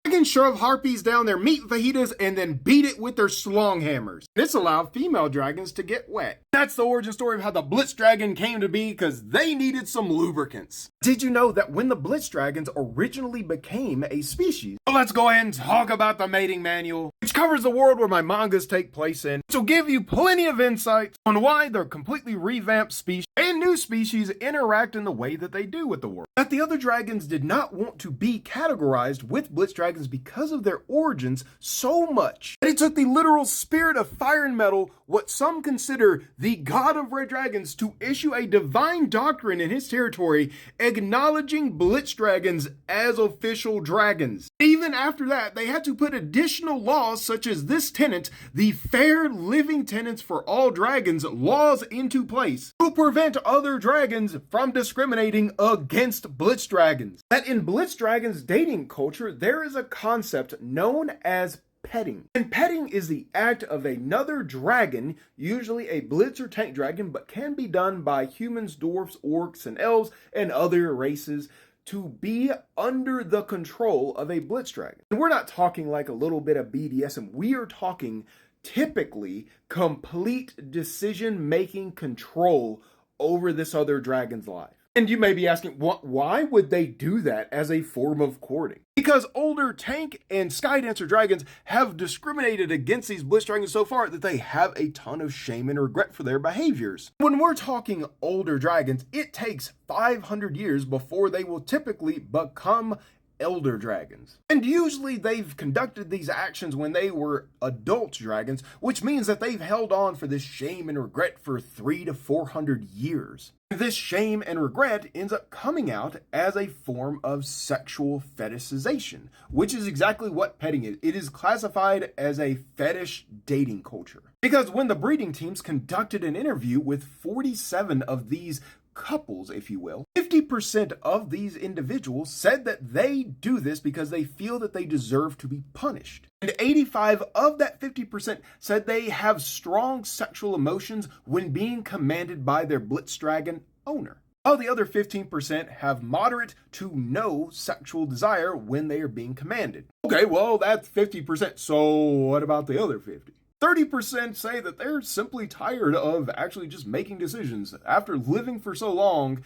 They can shove harpies down their meat fajitas and then beat it with their slong hammers. This allowed female dragons to get wet. That's the origin story of how the Blitz Dragon came to be, because they needed some lubricants. Did you know that when the Blitz Dragons originally became a species? Well, let's go ahead and talk about the mating manual, which covers the world where my mangas take place in, which will give you plenty of insights on why their completely revamped species and new species interact in the way that they do with the world. But the other dragons did not want to be categorized with Blitz Dragons because of their origins so much that it took the literal spirit of fire and metal, what some consider the god of red dragons, to issue a divine doctrine in his territory acknowledging Blitz Dragons as official dragons. Even after that, they had to put additional laws such as this tenet, the fair living tenets for all dragons, laws into place to prevent other dragons from discriminating against Blitz Dragons. That in Blitz Dragons dating culture, there is a concept known as petting. And petting is the act of another dragon, usually a blitz or tank dragon, but can be done by humans, dwarfs, orcs, and elves, and other races, to be under the control of a blitz dragon. And we're not talking like a little bit of BDSM. We are talking typically complete decision-making control over this other dragon's life. And you may be asking, why would they do that as a form of courting? Because older tank and sky dancer dragons have discriminated against these Blitz Dragons so far that they have a ton of shame and regret for their behaviors. When we're talking older dragons, it takes 500 years before they will typically become elder dragons. And usually they've conducted these actions when they were adult dragons, which means that they've held on for this shame and regret for 300 to 400 years. This shame and regret ends up coming out as a form of sexual fetishization, which is exactly what petting is. It is classified as a fetish dating culture. Because when the breeding teams conducted an interview with 47 of these couples, if you will, 50% of these individuals said that they do this because they feel that they deserve to be punished. And 85 of that 50% said they have strong sexual emotions when being commanded by their Blitz Dragon owner. While the other 15% have moderate to no sexual desire when they are being commanded. Okay, well, that's 50%. So what about the other 50? 30% say that they're simply tired of actually just making decisions. After living for so long,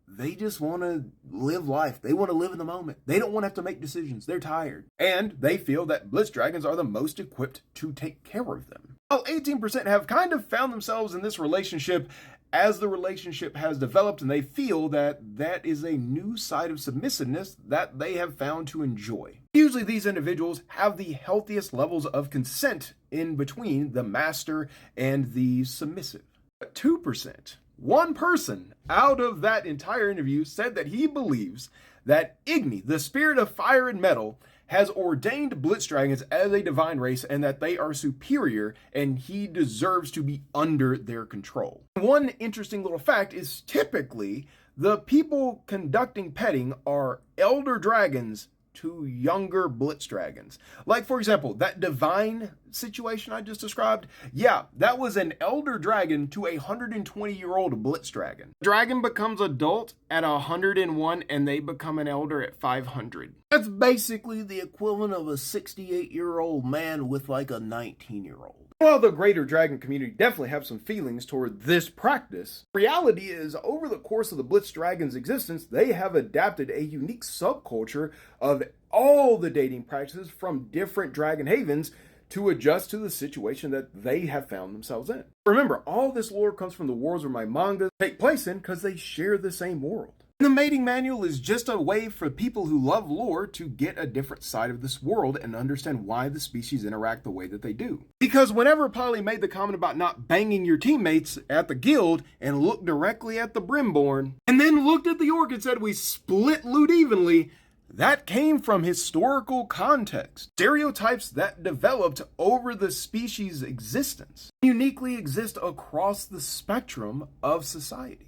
they just want to live life. They want to live in the moment. They don't want to have to make decisions. They're tired. And they feel that Blitz Dragons are the most equipped to take care of them. While 18% have kind of found themselves in this relationship as the relationship has developed, and they feel that that is a new side of submissiveness that they have found to enjoy. Usually these individuals have the healthiest levels of consent in between the master and the submissive. But 2%, one person out of that entire interview said that he believes that Igni, the spirit of fire and metal, has ordained Blitz Dragons as a divine race and that they are superior and he deserves to be under their control. One interesting little fact is typically the people conducting petting are elder dragons to younger Blitz Dragons. Like, for example, that divine situation I just described, yeah, that was an elder dragon to a 120-year-old Blitz Dragon. Dragon becomes adult at 101 and they become an elder at 500. That's basically the equivalent of a 68-year-old man with like a 19-year-old. While the greater dragon community definitely have some feelings toward this practice, reality is over the course of the Blitz Dragon's existence, they have adapted a unique subculture of all the dating practices from different dragon havens to adjust to the situation that they have found themselves in. Remember, all this lore comes from the worlds where my mangas take place in because they share the same world. The mating manual is just a way for people who love lore to get a different side of this world and understand why the species interact the way that they do. Because whenever Polly made the comment about not banging your teammates at the guild and looked directly at the Brimborn, and then looked at the orc and said we split loot evenly, that came from historical context. Stereotypes that developed over the species' existence uniquely exist across the spectrum of society.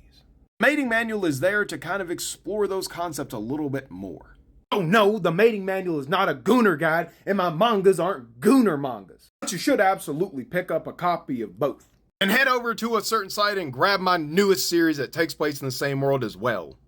Mating manual is there to kind of explore those concepts a little bit more. Oh no, the mating manual is not a Gooner guide, and my mangas aren't Gooner mangas. But you should absolutely pick up a copy of both. And head over to a certain site and grab my newest series that takes place in the same world as well.